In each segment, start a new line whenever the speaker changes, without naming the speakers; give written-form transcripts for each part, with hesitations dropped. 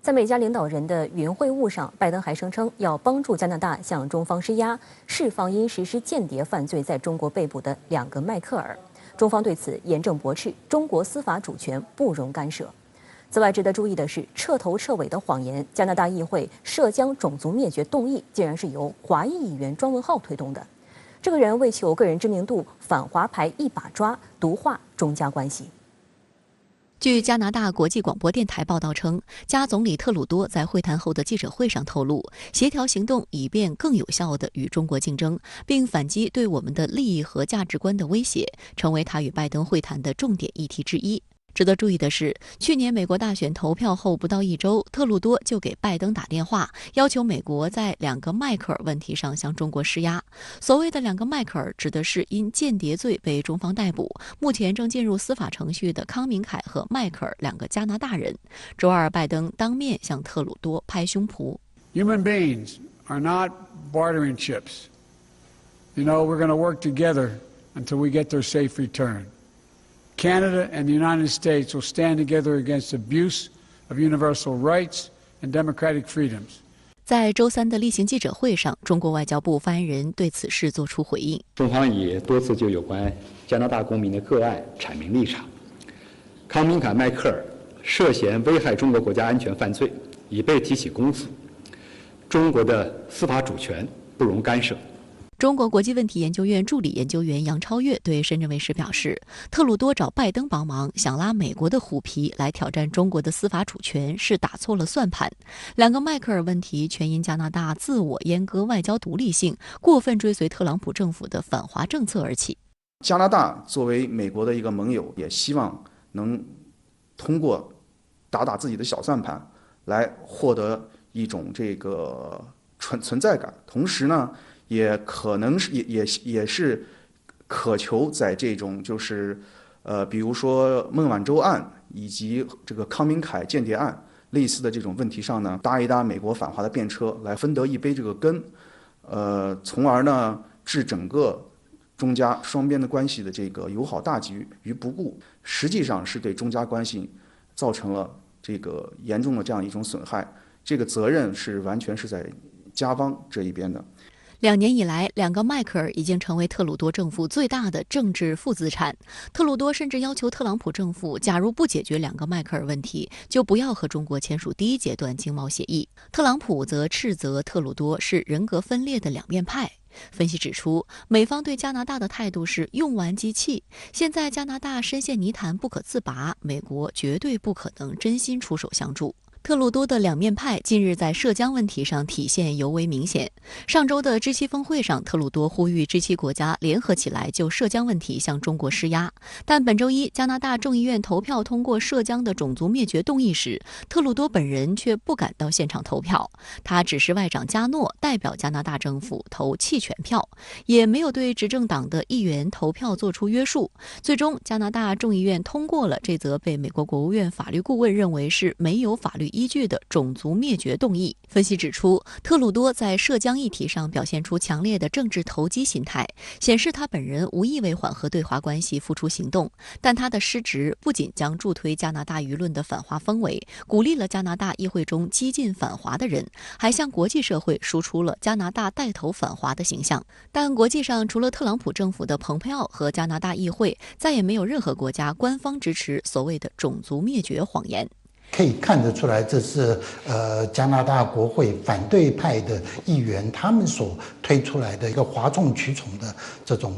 在美加领导人的云会晤上，拜登还声称要帮助加拿大向中方施压，释放因实施间谍犯罪在中国被捕的2个迈克尔。中方对此严正驳斥，中国司法主权不容干涉。此外，值得注意的是，彻头彻尾的谎言。加拿大议会涉疆种族灭绝动议，竟然是由华裔议员庄文浩推动的。这个人为求个人知名度，反华牌一把抓，毒化中加关系。
据加拿大国际广播电台报道称，加总理特鲁多在会谈后的记者会上透露，协调行动以便更有效地与中国竞争，并反击对我们的利益和价值观的威胁，成为他与拜登会谈的重点议题之一。值得注意的是，去年美国大选投票后不到1周，特鲁多就给拜登打电话，要求美国在2个迈克尔问题上向中国施压。所谓的2个迈克尔，指的是因间谍罪被中方逮捕，目前正进入司法程序的康明凯和迈克尔2个加拿大人。周二，拜登当面向特鲁多拍胸脯
：“Human beings are not bartering chips. You know, we're going to work together until we get their safe return.Canada and the United States will stand together against abuse of universal rights and democratic freedoms."
在周3的例行记者会上，中国外交部发言人对此事作出回应。
中方已多次就有关加拿大公民的个案阐明立场。康明凯·迈克尔涉嫌危害中国国家安全犯罪，已被提起公诉。中国的司法主权不容干涉。
中国国际问题研究院助理研究员杨超越对深圳卫视表示，特鲁多找拜登帮忙，想拉美国的虎皮来挑战中国的司法主权，是打错了算盘。2个迈克尔问题全因加拿大自我阉割外交独立性，过分追随特朗普政府的反华政策而起。
加拿大作为美国的一个盟友，也希望能通过打自己的小算盘，来获得一种这个存在感，同时呢，也可能是也是渴求在这种就是比如说孟晚舟案以及这个康明凯间谍案类似的这种问题上呢，搭一搭美国反华的便车，来分得一杯这个羹，从而呢置整个中加双边的关系的这个友好大局于不顾，实际上是对中加关系造成了这个严重的这样一种损害，这个责任是完全是在加方这一边的。
2年以来，2个迈克尔已经成为特鲁多政府最大的政治负资产。特鲁多甚至要求特朗普政府，假如不解决2个迈克尔问题，就不要和中国签署第1阶段经贸协议。特朗普则斥责特鲁多是人格分裂的两面派。分析指出，美方对加拿大的态度是用完即弃。现在加拿大深陷泥潭不可自拔，美国绝对不可能真心出手相助。特鲁多的两面派近日在涉疆问题上体现尤为明显。上周的G7峰会上，特鲁多呼吁G7国家联合起来就涉疆问题向中国施压。但本周一，加拿大众议院投票通过涉疆的种族灭绝动议时，特鲁多本人却不敢到现场投票。他只是外长加诺代表加拿大政府投弃权票，也没有对执政党的议员投票做出约束。最终，加拿大众议院通过了这则被美国国务院法律顾问认为是没有法律依据的种族灭绝动议。分析指出，特鲁多在涉疆议题上表现出强烈的政治投机心态，显示他本人无意为缓和对华关系付出行动。但他的失职不仅将助推加拿大舆论的反华氛围，鼓励了加拿大议会中激进反华的人，还向国际社会输出了加拿大带头反华的形象。但国际上除了特朗普政府的蓬佩奥和加拿大议会，再也没有任何国家官方支持所谓的种族灭绝谎言。
可以看得出来，这是加拿大国会反对派的议员他们所推出来的一个哗众取宠的这种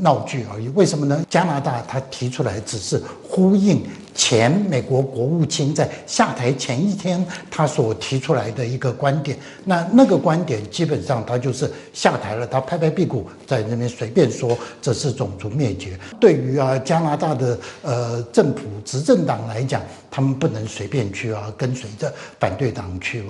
闹剧而已。为什么呢？加拿大他提出来只是呼应前美国国务卿在下台前1天他所提出来的一个观点。那个观点基本上他就是下台了，他拍拍屁股在那边随便说这是种族灭绝。对于加拿大的政府执政党来讲，他们不能随便去跟随着反对党去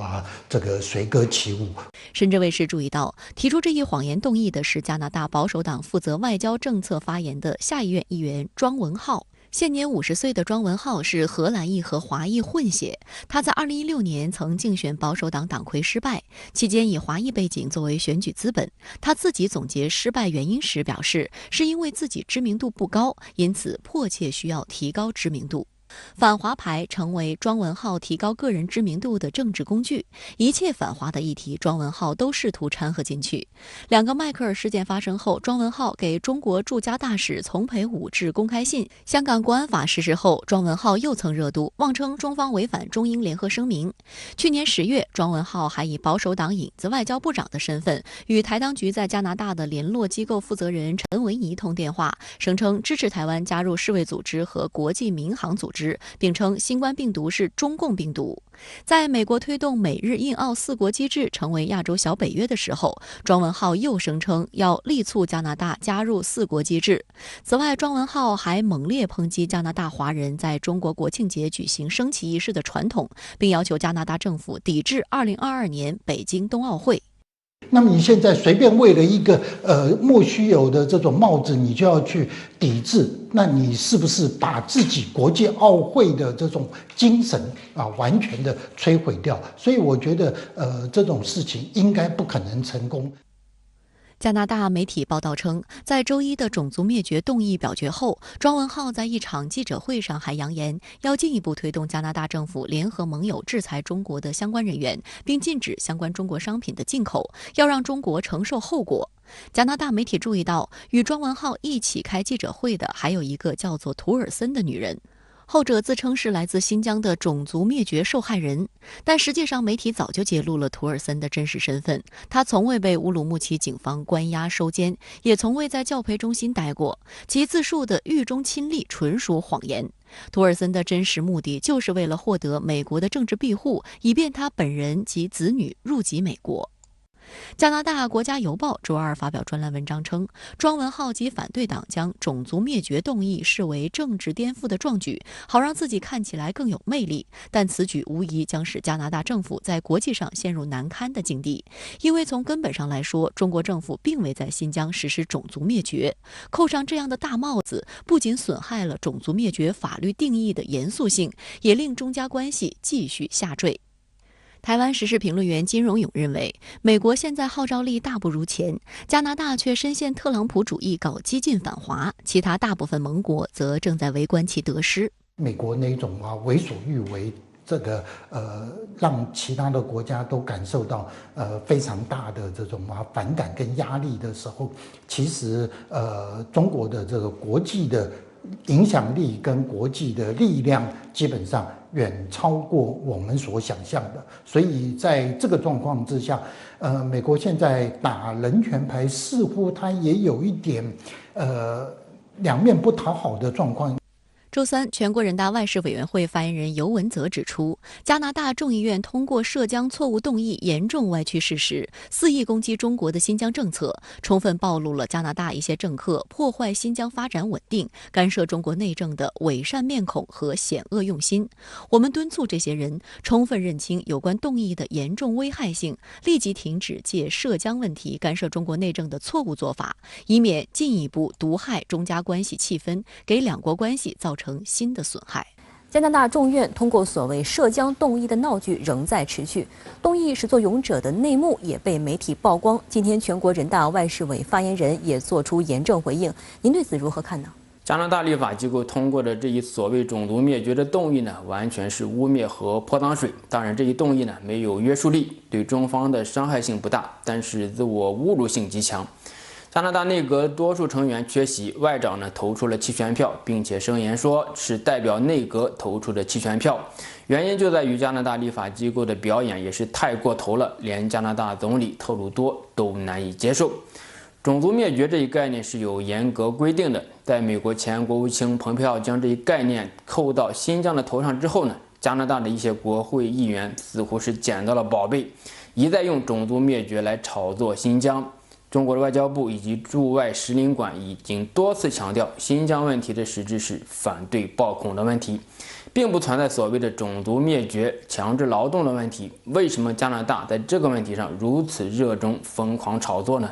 这个随歌起舞。
深圳卫视注意到，提出这一谎言动议的是加拿大保守党负责外交政策发言的下议院议员庄文浩。现年50岁的庄文浩是荷兰裔和华裔混血，他在2016年曾竞选保守党党魁失败，期间以华裔背景作为选举资本。他自己总结失败原因时表示，是因为自己知名度不高，因此迫切需要提高知名度。反华牌成为庄文浩提高个人知名度的政治工具，一切反华的议题，庄文浩都试图掺和进去。两个迈克尔事件发生后，庄文浩给中国驻加大使丛培武致公开信。香港国安法实施后，庄文浩又蹭热度，妄称中方违反中英联合声明。去年10月，庄文浩还以保守党影子外交部长的身份，与台当局在加拿大的联络机构负责人陈文仪通电话，声称支持台湾加入世卫组织和国际民航组织，并称新冠病毒是中共病毒。在美国推动美日印澳4国机制成为亚洲小北约的时候，庄文浩又声称要力促加拿大加入4国机制。此外，庄文浩还猛烈抨击加拿大华人在中国国庆节举行升旗仪式的传统，并要求加拿大政府抵制2022年北京冬奥会。
那么你现在随便为了一个莫须有的这种帽子，你就要去抵制，那你是不是把自己国际奥会的这种精神完全的摧毁掉？所以我觉得这种事情应该不可能成功。
加拿大媒体报道称，在周一的种族灭绝动议表决后，庄文浩在一场记者会上还扬言要进一步推动加拿大政府联合盟友制裁中国的相关人员，并禁止相关中国商品的进口，要让中国承受后果。加拿大媒体注意到，与庄文浩一起开记者会的还有一个叫做图尔森的女人。后者自称是来自新疆的种族灭绝受害人，但实际上媒体早就揭露了图尔森的真实身份。他从未被乌鲁木齐警方关押收监，也从未在教培中心待过，其自述的狱中亲历纯属谎言。图尔森的真实目的就是为了获得美国的政治庇护，以便他本人及子女入籍美国。加拿大国家邮报周二发表专栏文章称，庄文浩及反对党将种族灭绝动议视为政治颠覆的壮举，好让自己看起来更有魅力。但此举无疑将使加拿大政府在国际上陷入难堪的境地，因为从根本上来说，中国政府并未在新疆实施种族灭绝。扣上这样的大帽子，不仅损害了种族灭绝法律定义的严肃性，也令中加关系继续下坠。台湾时事评论员金荣勇认为，美国现在号召力大不如前，加拿大却深陷特朗普主义搞激进反华，其他大部分盟国则正在围观其得失。
美国那种为所欲为，这个让其他的国家都感受到非常大的这种反感跟压力的时候，其实中国的这个国际的影响力跟国际的力量基本上远超过我们所想象的，所以在这个状况之下，美国现在打人权牌，似乎它也有一点两面不讨好的状况。
周三，全国人大外事委员会发言人尤文泽指出，加拿大众议院通过涉疆错误动议，严重歪曲事实，肆意攻击中国的新疆政策，充分暴露了加拿大一些政客破坏新疆发展稳定、干涉中国内政的伪善面孔和险恶用心。我们敦促这些人充分认清有关动议的严重危害性，立即停止借涉疆问题干涉中国内政的错误做法，以免进一步毒害中加关系气氛，给两国关系造成新的损害。
加拿大众院通过所谓涉疆动议的闹剧仍在持续，动议始作俑者的内幕也被媒体曝光。今天，全国人大外事委发言人也做出严正回应。您对此如何看呢？
加拿大立法机构通过的这一所谓种族灭绝的动议呢，完全是污蔑和泼脏水。当然，这一动议呢没有约束力，对中方的伤害性不大，但是自我侮辱性极强。加拿大内阁多数成员缺席，外长呢投出了弃权票，并且声言说是代表内阁投出的弃权票。原因就在于加拿大立法机构的表演也是太过头了，连加拿大总理特鲁多都难以接受。种族灭绝这一概念是有严格规定的，在美国前国务卿蓬佩奥将这一概念扣到新疆的头上之后呢，加拿大的一些国会议员似乎是捡到了宝贝，一再用种族灭绝来炒作新疆。中国的外交部以及驻外使领馆已经多次强调，新疆问题的实质是反对暴恐的问题，并不存在所谓的种族灭绝、强制劳动的问题。为什么加拿大在这个问题上如此热衷疯狂炒作呢？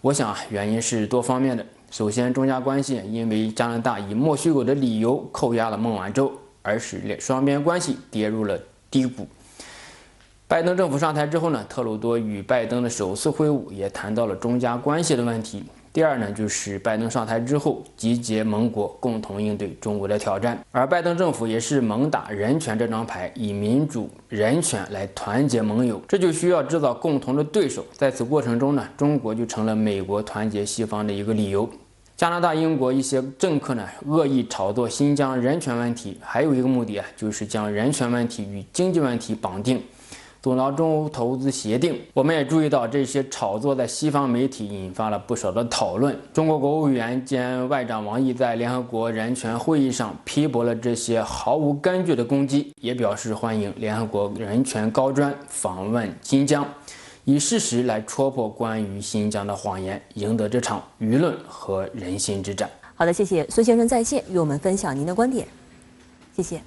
我想原因是多方面的。首先，中加关系因为加拿大以莫须有的理由扣押了孟晚舟，而使双边关系跌入了低谷。拜登政府上台之后呢，特鲁多与拜登的首次会晤也谈到了中加关系的问题。第二呢，就是拜登上台之后集结盟国，共同应对中国的挑战。而拜登政府也是猛打人权这张牌，以民主、人权来团结盟友，这就需要制造共同的对手。在此过程中呢，中国就成了美国团结西方的一个理由。加拿大、英国一些政客呢，恶意炒作新疆人权问题，还有一个目的啊，就是将人权问题与经济问题绑定。阻挠中欧投资协定，我们也注意到这些炒作在西方媒体引发了不少的讨论。中国国务院兼外长王毅在联合国人权会议上批驳了这些毫无根据的攻击，也表示欢迎联合国人权高专访问新疆，以事实来戳破关于新疆的谎言，赢得这场舆论和人心之战。
好的，谢谢孙先生在线与我们分享您的观点，谢谢。